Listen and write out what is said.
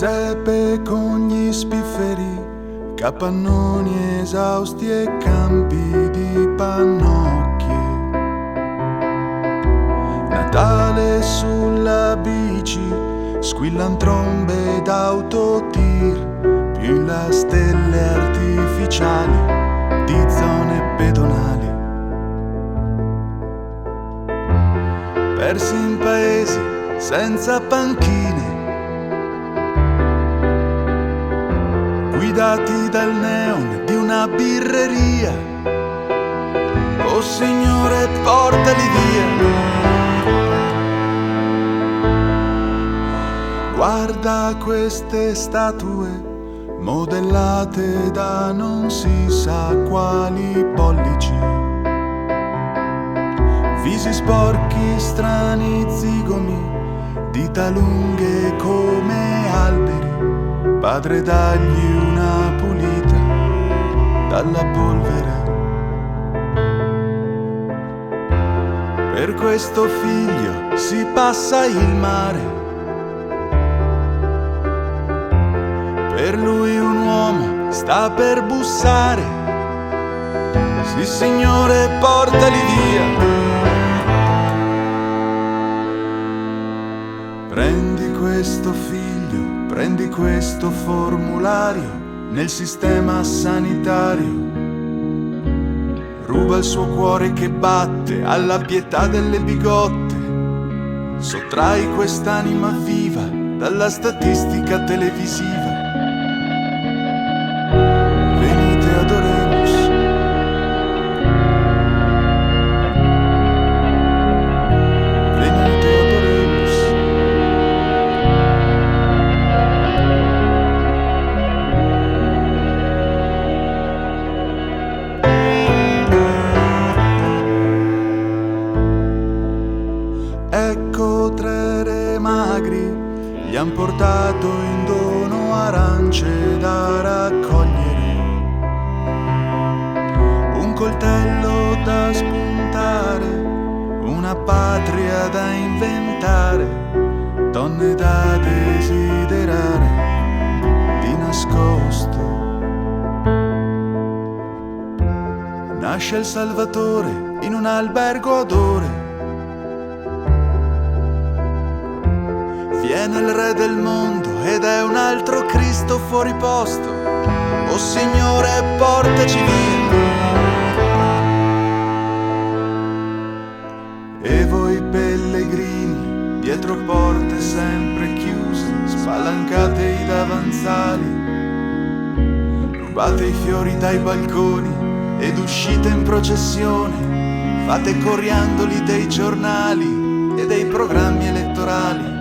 presepe con gli spifferi, capannoni esausti e campi di pannocchie. Natale sulla bici, squillan trombe d'autotir, più in là stelle artificiali di zone pedonali. Persi in paesi senza panchine, guidati dal neon di una birreria. Oh Signore, portali via. Guarda queste statue modellate da non si sa quali pollici, visi sporchi, strani zigomi, dita lunghe come alberi. Padre, dagli una pulita dalla polvere. Per questo figlio si passa il mare, per lui un uomo sta per bussare. Sì Signore, portali via. Prendi questo figlio, prendi questo formulario nel sistema sanitario. Ruba il suo cuore che batte alla pietà delle bigotte. Sottrai quest'anima viva dalla statistica televisiva. Venite ad Oremus. Venite ad Oremus. Ecco tre re magri, gli han portato in dono arance da raccogliere, un coltello da spuntare, una patria da inventare, donne da desiderare di nascosto. Nasce il Salvatore in un albergo ad ore. Viene il re del mondo ed è un altro Cristo fuori posto. Oh Signore, portaci via. E voi pellegrini, dietro porte sempre chiuse, spalancate i davanzali, rubate i fiori dai balconi ed uscite in processione, fate coriandoli dei giornali e dei programmi elettorali.